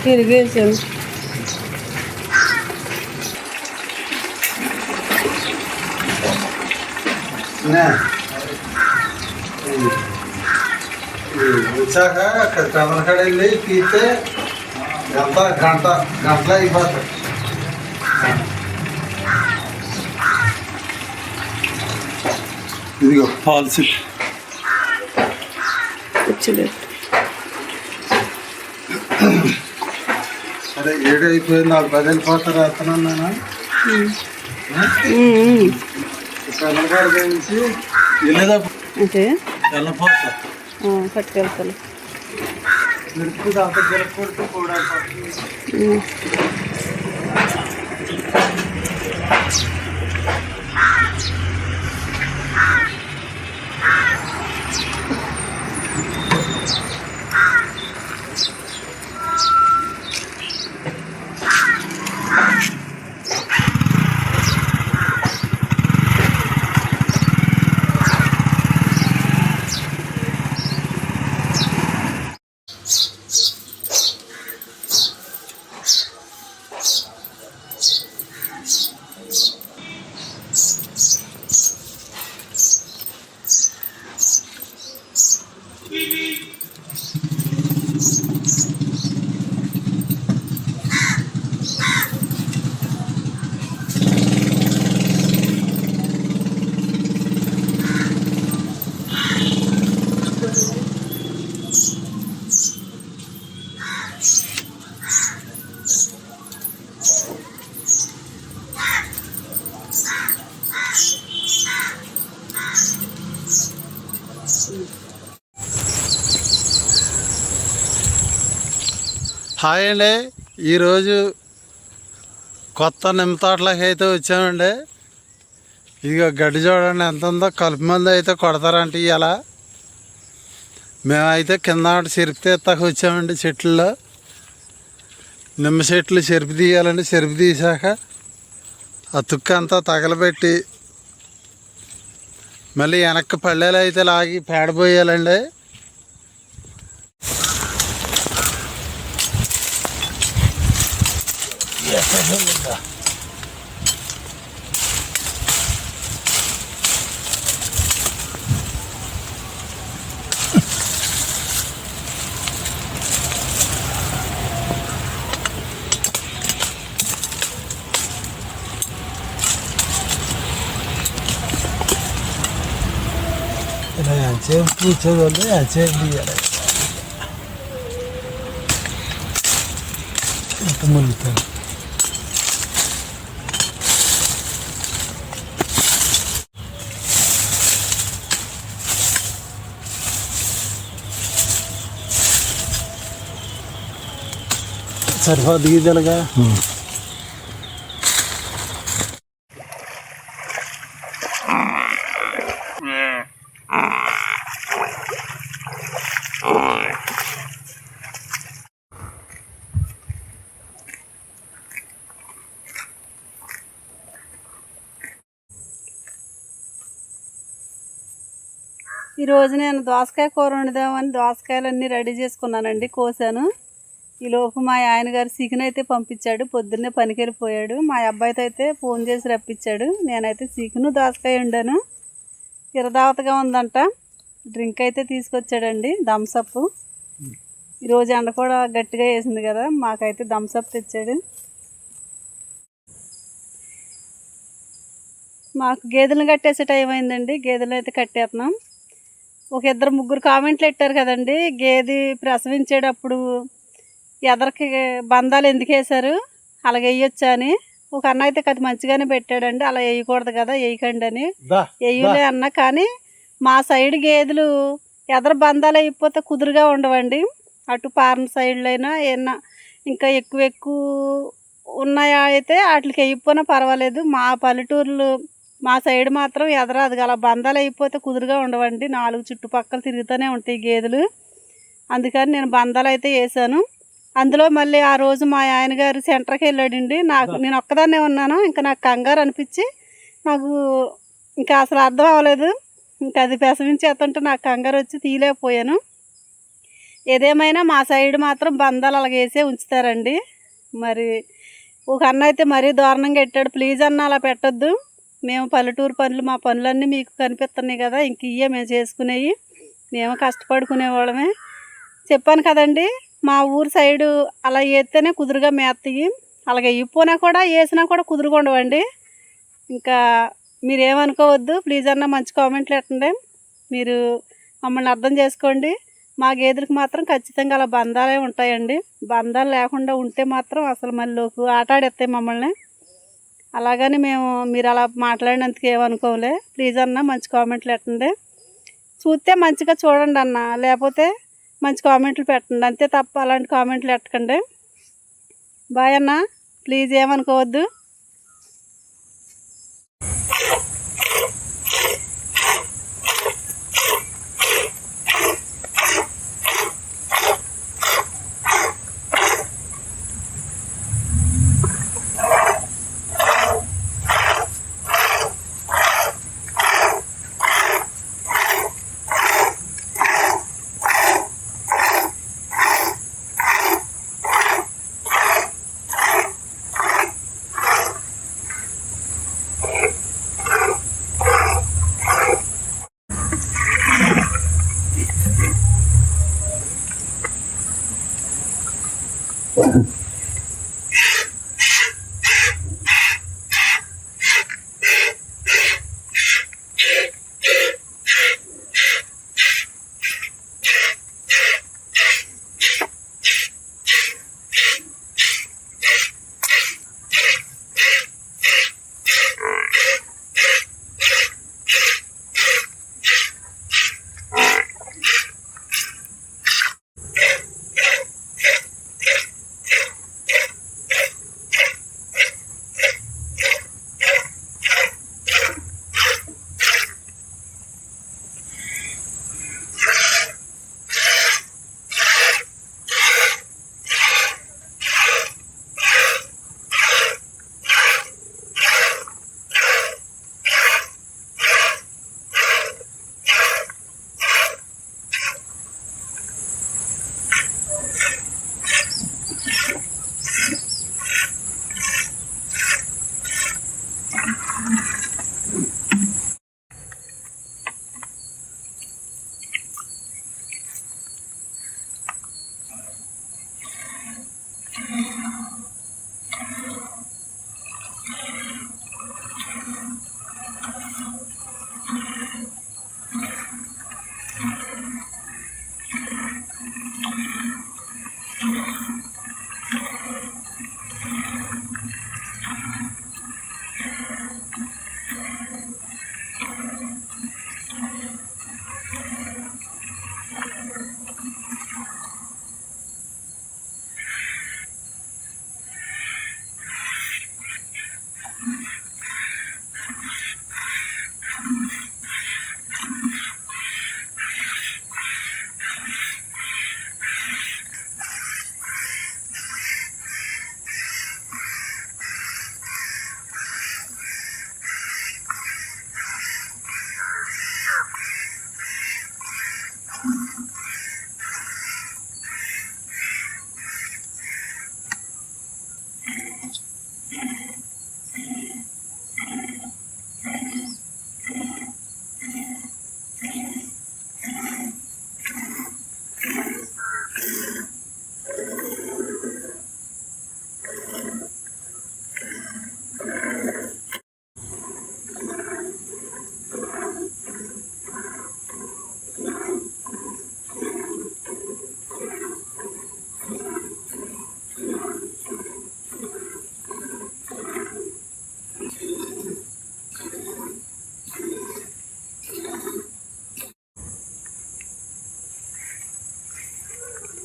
తిరిగేసాను. వచ్చాక అక్కడ కమలకాడ వెళ్ళి తీస్తే గంటలో అయిపోతుంది. ఇదిగో పాలసీ అదే 7 అయిపోయింది. 4-10 వెళ్ళిపోతారు వేస్తున్నాను నేను కమలకాడ నుంచి వెళ్ళేదా వెళ్ళిపోతా పట్టుకెళ్తాను. మిరుపు దాంతో గెలకొడుతూ కూడా హాయ్ అండి. ఈరోజు కొత్త నిమ్మ తోటలోకి అయితే వచ్చామండి. ఇదిగో గడ్డి చూడండి ఎంత ఉందో. కలుపు మంది అయితే కొడతారంట ఇవాళ. మేమైతే కింద చెరుపు తీస్తాకు వచ్చామండి. చెట్లలో నిమ్మ చెట్లు చెరుపు తీయాలండి. చెరుపు తీసాక ఆ తుక్కు అంతా తగలబెట్టి మళ్ళీ వెనక్కి పళ్ళేలు అయితే లాగి పేడపోయాలండి. ఎంతసేపు కూర్చోదు, ఎంతసేపు తీయాలి. ఎంత ములుగుతాను. సరిపోదు గీతలుగా. ఈరోజు నేను దోసకాయ కూర వండుదామని దోసకాయలన్నీ రెడీ చేసుకున్నానండి. కోసాను. ఈలోపు మా ఆయన గారు చికెన్ అయితే పంపించాడు. పొద్దున్నే పనికి వెళ్ళిపోయాడు. మా అబ్బాయితో అయితే ఫోన్ చేసి రప్పించాడు. నేనైతే చికెను దోసకాయ వండాను. ఇరదావతగా ఉందంట. డ్రింక్ అయితే తీసుకొచ్చాడండి, థమ్సప్. ఈరోజు ఎండ కూడా గట్టిగా వేసింది కదా, మాకైతే థమ్సప్ తెచ్చాడు. మాకు గేదెలను కట్టేసే టైం అయిందండి. గేదెలు అయితే కట్టేస్తున్నాం. ఒక 2-3 కామెంట్లు పెట్టారు కదండి, గేదె ప్రసవించేటప్పుడు ఎదరికి బంధాలు ఎందుకు వేశారు, అలాగే వేయొచ్చా అని. ఒక అన్న అయితే అది మంచిగానే పెట్టాడండి, అలా వేయకూడదు కదా వేయకండి అని వేయలే అన్న. కానీ మా సైడ్ గేదెలు ఎదర బంధాలు అయిపోతే కుదురుగా ఉండవండి. అటు పారన్ సైడ్లో అయినా ఏమన్నా ఇంకా ఎక్కువ ఉన్నాయా అయితే వాటికి వేయకపోయినా పర్వాలేదు. మా పల్లెటూర్లు మా సైడ్ మాత్రం ఎదరాదు అలా బంధాలు అయిపోతే కుదురుగా ఉండవండి. 4 చుట్టుపక్కల తిరుగుతూనే ఉంటాయి గేదెలు. అందుకని నేను బంధాలు అయితే వేసాను. అందులో మళ్ళీ ఆ రోజు మా ఆయన గారు సెంటర్కి వెళ్ళాడండి. నేను ఒక్కదాన్నే ఉన్నాను. ఇంకా నాకు కంగారు అనిపించి నాకు ఇంకా అసలు అర్థం అవ్వలేదు. ఇంకా అది పెసవించేస్తుంటే నాకు కంగారు వచ్చి తీయలేకపోయాను. ఏదేమైనా మా సైడ్ మాత్రం బంధాలు అలాగ వేసే ఉంచుతారండి. మరి ఒక అన్న అయితే మరీ దారుణంగా పెట్టాడు. ప్లీజ్ అన్న అలా పెట్టొద్దు, మేము పల్లెటూరు పనులు మా పనులన్నీ మీకు కనిపిస్తున్నాయి కదా, ఇంక ఇవే మేము చేసుకునేవి, మేము కష్టపడుకునేవాళ్ళమే. చెప్పాను కదండి, మా ఊరు సైడు అలా వేస్తేనే కుదురుగా మేస్తాయి. అలాగే ఇప్పోనా కూడా వేసినా కూడా కుదురుగా ఉండవండి. ఇంకా మీరేమనుకోవద్దు, ప్లీజ్ అన్న మంచి కామెంట్లు పెట్టండి. మీరు మమ్మల్ని అర్థం చేసుకోండి. మా గేదెలకు మాత్రం ఖచ్చితంగా అలా బంధాలే ఉంటాయండి. బంధాలు లేకుండా ఉంటే మాత్రం అసలు మళ్ళీ ఆటాడేస్తాయి మమ్మల్ని. అలాగని మీరు అలా మాట్లాడినందుకు ఏమనుకోలే. ప్లీజ్ అన్న మంచి కామెంట్లు పెట్టండి. చూస్తే మంచిగా చూడండి అన్న, లేకపోతే మంచి కామెంట్లు పెట్టండి, అంతే తప్ప అలాంటి కామెంట్లు పెట్టకండి. బాయ్ అన్న, ప్లీజ్ ఏమనుకోవద్దు.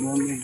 బాగుంది